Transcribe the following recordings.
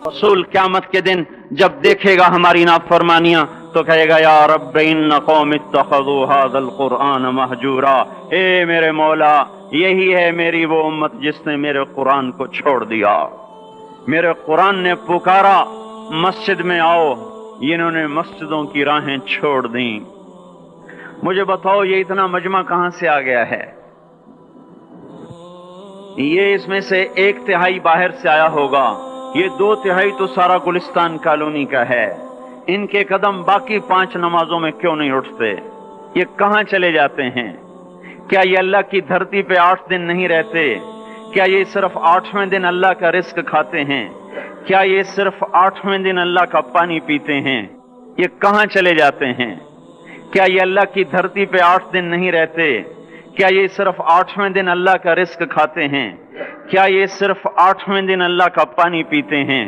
रसूल क़यामत के दिन जब देखेगा हमारी नाफरमानियां तो कहेगा या रब्ब इन्न कौम इत्तखज़ू हाज़ल कुरआन महजूरा। ए मेरे मौला, यही है मेरी वो उम्मत जिसने मेरे कुरान को छोड़ दिया। मेरे कुरान ने पुकारा मस्जिद में आओ, इन्होंने मस्जिदों की राहें छोड़ दी। मुझे बताओ ये इतना मजमा कहां से आ गया है? ये इसमें से 1/3 बाहर से आया होगा, ये 2/3 तो सारा गुलिस्तान कॉलोनी का है। इनके कदम बाकी 5 नमाजों में क्यों नहीं उठते? ये कहां चले जाते हैं? क्या ये अल्लाह की धरती पे 8 दिन नहीं रहते? क्या ये सिर्फ 8वें दिन अल्लाह का रिस्क खाते हैं? क्या ये सिर्फ 8वें दिन अल्लाह का पानी पीते हैं? ये कहां चले जाते हैं? क्या ये अल्लाह की धरती पे 8 दिन नहीं रहते? क्या ये सिर्फ 8वें दिन अल्लाह का रिस्क खाते हैं? क्या ये सिर्फ 8वें दिन अल्लाह का पानी पीते हैं?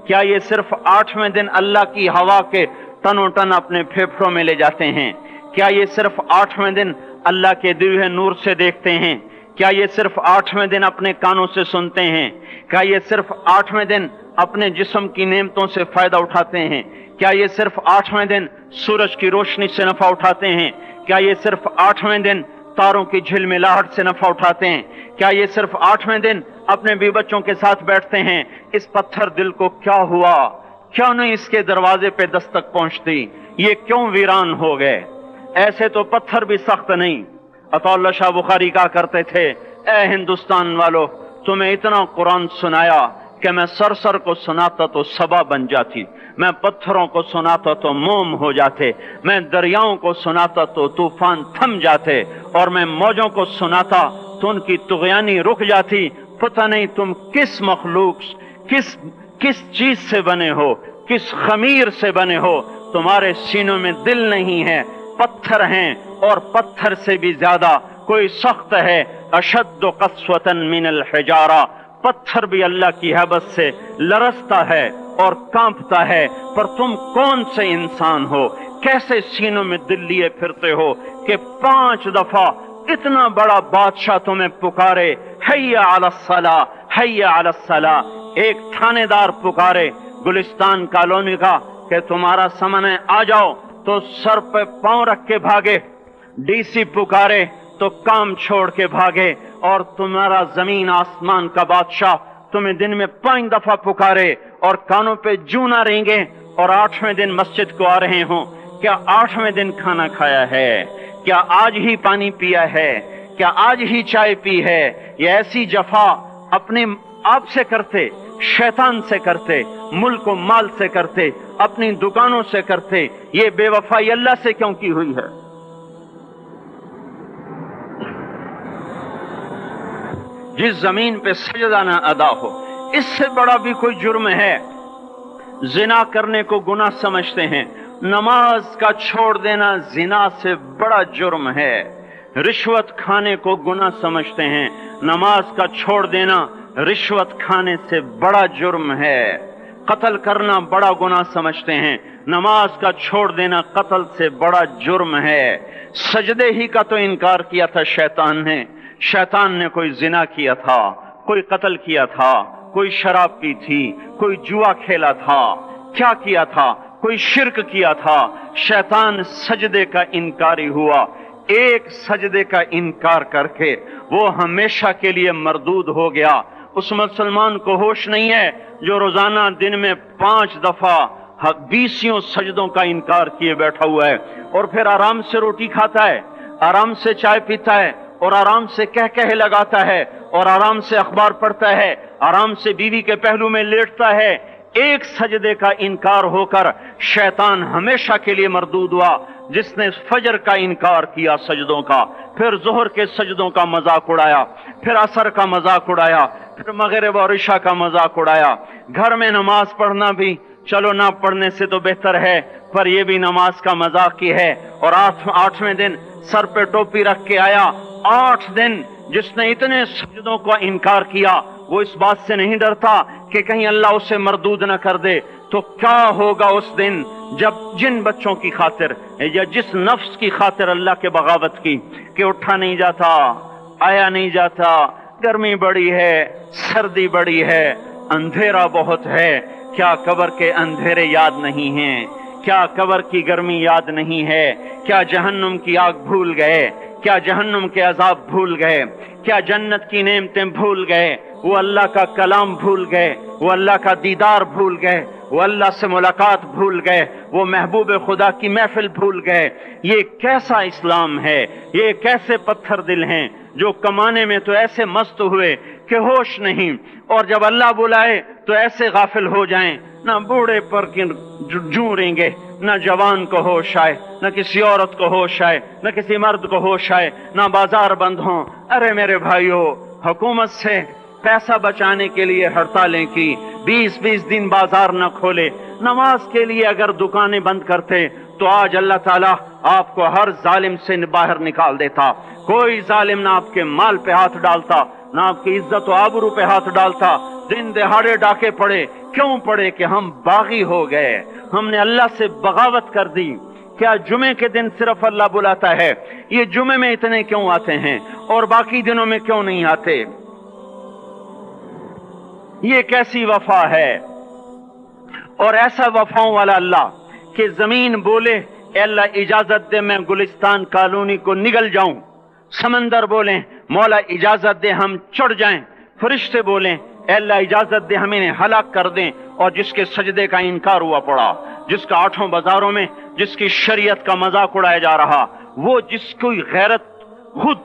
क्या ये सिर्फ 8वें दिन अल्लाह की हवा के तनो तन अपने फेफड़ों में ले जाते हैं? क्या ये सिर्फ 8वें दिन अल्लाह के दिए हुए नूर से देखते हैं? क्या ये सिर्फ 8वें दिन अपने कानों से सुनते हैं? क्या ये सिर्फ 8वें दिन अपने जिस्म की नेमतों से फायदा उठाते हैं? क्या ये सिर्फ 8वें दिन सूरज की रोशनी से नफा उठाते हैं? क्या ये सिर्फ 8वें दिन तारों की झिलमिलाहट से नफा उठाते हैं? क्या ये सिर्फ 8वें दिन अपने बीवी बच्चों के साथ बैठते हैं? इस पत्थर दिल को क्या हुआ? क्यों नहीं इसके दरवाजे पे दस्तक पहुंचती? ये क्यों वीरान हो गए? ऐसे तो पत्थर भी सख्त नहीं। अतौल्ला शाह बुखारी कहा करते थे, ए हिंदुस्तान वालों, तुम्हें इतना कुरान सुनाया कि मैं सर को सुनाता तो सबा बन जाती, मैं पत्थरों को सुनाता तो मोम हो जाते, मैं दरियाओं को सुनाता तो तूफान थम जाते, और मैं मौजों को सुनाता तो उनकी तुगयानी रुक जाती। पता नहीं तुम किस मखलूक, किस चीज से बने हो, किस खमीर से बने हो। तुम्हारे सीनों में दिल नहीं है, पत्थर हैं, और पत्थर से भी ज्यादा कोई सख्त है। अशद्दु क़स्वतन मिनल हिजारा, पत्थर भी अल्लाह की हैबत से लरसता है और कांपता है। पर तुम कौन से इंसान हो? कैसे सीनों में दिल लिए फिरते हो कि 5 दफा इतना बड़ा बादशाह तुम्हें पुकारे, हैया अलस्सला, हैया अलस्सला। एक थानेदार पुकारे गुलिस्तान कॉलोनी का कि तुम्हारा समय आ जाओ, तो सर पे पांव रख के भागे। डीसी पुकारे तो काम छोड़ के भागे। और तुम्हारा जमीन आसमान का बादशाह तुम्हें दिन में 5 दफा पुकारे और कानों पे जू ना रेंगे, और 8वें दिन मस्जिद को आ रहे हो। क्या 8वें दिन खाना खाया है? क्या आज ही पानी पिया है? क्या आज ही चाय पी है? ये ऐसी जफा अपने आप से करते, शैतान से करते, मुल्क व माल से करते, अपनी दुकानों से करते। ये बेवफाई अल्लाह से क्यों की हुई है? जिस जमीन पे सजदा ना अदा हो, इससे बड़ा भी कोई जुर्म है? जिना करने को गुनाह समझते हैं, नमाज का छोड़ देना जिना से बड़ा जुर्म है। रिश्वत खाने को गुनाह समझते हैं, नमाज का छोड़ देना रिश्वत खाने से बड़ा जुर्म है। कत्ल करना बड़ा गुनाह समझते हैं, नमाज का छोड़ देना कत्ल से बड़ा जुर्म है। सजदे ही का तो इनकार किया था शैतान ने। शैतान ने कोई जिना किया था, कोई कत्ल किया था, कोई शराब पी थी, कोई जुआ खेला था, क्या किया था? कोई शिर्क किया था। शैतान सजदे का इनकारी हुआ। एक सजदे का इनकार करके वो हमेशा के लिए मरदूद हो गया। उस मुसलमान को होश नहीं है जो रोजाना दिन में 5 दफा 20 सजदों का इनकार किए बैठा हुआ है, और फिर आराम से रोटी खाता है, आराम से चाय पीता है, और आराम से कह कह लगाता है, और आराम से अखबार पढ़ता है, आराम से बीवी के पहलू में लेटता है। एक सजदे का इनकार होकर शैतान हमेशा के लिए मरदूद हुआ। जिसने फजर का इनकार किया सजदों का, फिर जोहर के सजदों का मजाक उड़ाया, फिर असर का मजाक उड़ाया, फिर मगरिब और इशा का मजाक उड़ाया। घर में नमाज पढ़ना भी चलो ना पढ़ने से तो बेहतर है, पर यह भी नमाज का मजाक ही है। और 8वें दिन सर पे टोपी रख के आया। 8 दिन जिसने इतने सजदों का इनकार किया, वो इस बात से नहीं डरता कि कहीं अल्लाह उसे मरदूद न कर दे। तो क्या होगा उस दिन जब जिन बच्चों की खातिर या जिस नफ्स की खातिर अल्लाह के बगावत की कि उठा नहीं जाता, आया नहीं जाता, गर्मी बड़ी है, सर्दी बड़ी है, अंधेरा बहुत है, کیا قبر کے اندھیرے یاد نہیں ہیں؟ کیا قبر کی گرمی یاد نہیں ہے؟ کیا جہنم کی آگ بھول گئے؟ کیا جہنم کے عذاب بھول گئے؟ کیا جنت کی نعمتیں بھول گئے؟ وہ اللہ کا کلام بھول گئے؟ وہ اللہ کا دیدار بھول گئے؟ وہ اللہ سے ملاقات بھول گئے؟ وہ محبوب خدا کی محفل بھول گئے؟ یہ کیسا اسلام ہے؟ یہ کیسے پتھر دل ہیں جو کمانے میں تو ایسے مست ہوئے کہ ہوش نہیں، اور جب اللہ بلائے تو ایسے غافل ہو جائیں، نہ بوڑھے پر جوں ریں گے، نہ جوان کو ہوش آئے، نہ کسی عورت کو ہوش آئے، نہ کسی مرد کو ہوش آئے، نہ بازار بند ہوں۔ ارے میرے بھائیو، حکومت سے پیسہ بچانے کے لیے ہڑتالیں کی، 20 دن بازار نہ کھولے، نماز کے لیے اگر دکانیں بند کرتے تو آج اللہ تعالیٰ آپ کو ہر ظالم سے باہر نکال دیتا۔ کوئی ظالم نہ آپ کے مال پہ ہاتھ ڈالتا، نہ آپ کی عزت و آبرو پہ ہاتھ ڈالتا۔ دن دہاڑے ڈاکے پڑے، کیوں پڑے؟ کہ ہم باغی ہو گئے، ہم نے اللہ سے بغاوت کر دی۔ کیا جمعے کے دن صرف اللہ بلاتا ہے؟ یہ جمعے میں اتنے کیوں آتے ہیں اور باقی دنوں میں کیوں نہیں آتے؟ یہ کیسی وفا ہے؟ اور ایسا وفاؤں والا اللہ کہ زمین بولے اے اللہ اجازت دے میں گلستان کالونی کو نگل جاؤں، سمندر بولیں مولا اجازت دے ہم چڑھ جائیں، فرشتے بولیں اے اللہ اجازت دے ہم انہیں ہلاک کر دیں، اور جس کے سجدے کا انکار ہوا پڑا، جس کا آٹھوں بازاروں میں جس کی شریعت کا مذاق اڑایا جا رہا، وہ جس کی غیرت خود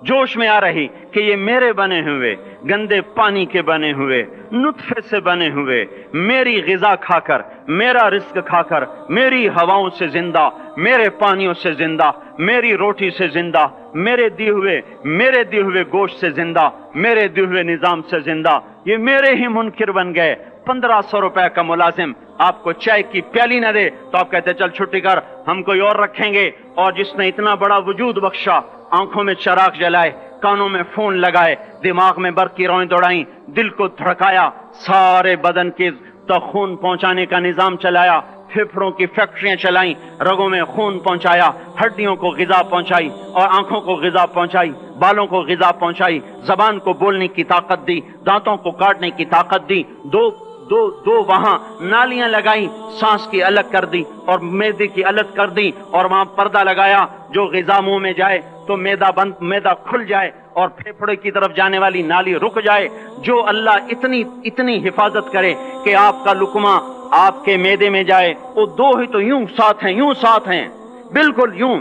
جوش میں آ رہی کہ یہ میرے بنے ہوئے گندے پانی کے بنے ہوئے نطفے سے بنے ہوئے میری غذا کھا کر، میرا رزق کھا کر، میری ہواؤں سے زندہ، میرے پانیوں سے زندہ، میری روٹی سے زندہ، میرے دیے ہوئے گوشت سے زندہ، میرے دیے ہوئے نظام سے زندہ، یہ میرے ہی منکر بن گئے۔ 1500 روپے کا ملازم آپ کو چائے کی پیالی نہ دے تو آپ کہتے چل چھٹی کر، ہم کوئی اور رکھیں گے۔ اور جس نے اتنا بڑا وجود بخشا، آنکھوں میں چراغ جلائے، کانوں میں فون لگائے، دماغ میں برق کی روئیں دوڑائیں، دل کو دھڑکایا، سارے بدن کے تک خون پہنچانے کا نظام چلایا، پھیپھڑوں کی فیکٹریاں چلائیں، رگوں میں خون پہنچایا، ہڈیوں کو غذا پہنچائی اور آنکھوں کو غذا پہنچائی، بالوں کو غذا پہنچائی، زبان کو بولنے کی طاقت دی، دانتوں کو کاٹنے کی طاقت دی، دو وہاں نالیاں لگائیں، سانس کی الگ کر دی اور معدے کی الگ کر دی، اور وہاں پردہ لگایا، جو غذا منہ میں جائے تو معدہ کھل جائے اور پھیپھڑے کی طرف جانے والی نالی رک جائے۔ جو اللہ اتنی حفاظت کرے کہ آپ کا لقمہ آپ کے معدے میں جائے، وہ دو ہی تو یوں ساتھ ہیں بالکل یوں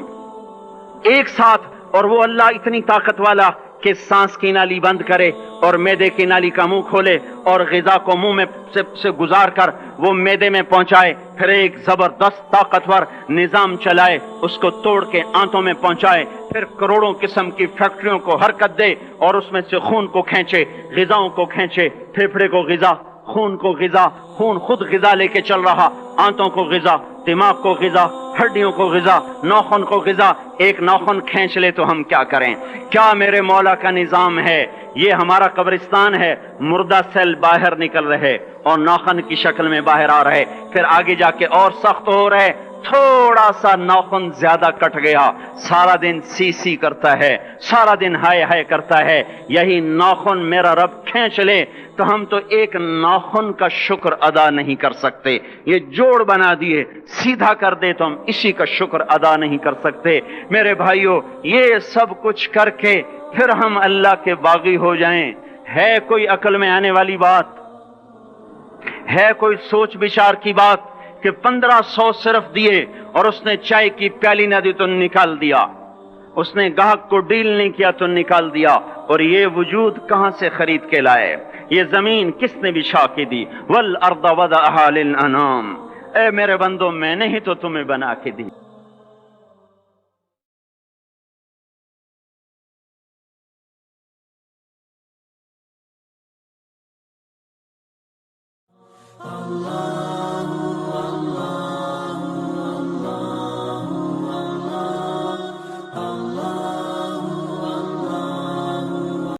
ایک ساتھ، اور وہ اللہ اتنی طاقت والا کہ سانس کی نالی بند کرے اور معدے کی نالی کا منہ کھولے اور غذا کو منہ میں سے گزار کر وہ معدے میں پہنچائے، پھر ایک زبردست طاقتور نظام چلائے، اس کو توڑ کے آنتوں میں پہنچائے، پھر کروڑوں قسم کی فیکٹریوں کو حرکت دے اور اس میں سے خون کو کھینچے، غذاؤں کو کھینچے، پھیپھڑے کو غذا، خون کو غذا، خون خود غذا لے کے چل رہا، آنتوں کو غذا، دماغ کو غذا، ہڈیوں کو غذا، ناخن کو غذا۔ ایک ناخن کھینچ لے تو ہم کیا کریں؟ کیا میرے مولا کا نظام ہے؟ یہ ہمارا قبرستان ہے، مردہ سیل باہر نکل رہے اور ناخن کی شکل میں باہر آ رہے، پھر آگے جا کے اور سخت ہو رہے، تھوڑا سا ناخن زیادہ کٹ گیا، سارا دن سی کرتا ہے، سارا دن ہائے کرتا ہے۔ یہی ناخن میرا رب کھینچ لے تو ہم تو ایک ناخن کا شکر ادا نہیں کر سکتے، یہ جوڑ بنا دیے، سیدھا کر دے تو ہم اسی کا شکر ادا نہیں کر سکتے۔ میرے بھائیو، یہ سب کچھ کر کے پھر ہم اللہ کے باغی ہو جائیں، ہے کوئی عقل میں آنے والی بات؟ ہے کوئی سوچ بچار کی بات کہ 1500 صرف دیے اور اس نے چائے کی پیالی نہ دی تو نکال دیا، اس نے گاہک کو ڈیل نہیں کیا تو نکال دیا، اور یہ وجود کہاں سے خرید کے لائے؟ یہ زمین کس نے بچھا کے دی؟ وَالْأَرْضَ وَضَعَهَا لِلْأَنَامِ، اے میرے بندو میں نے ہی تو تمہیں بنا کے دی۔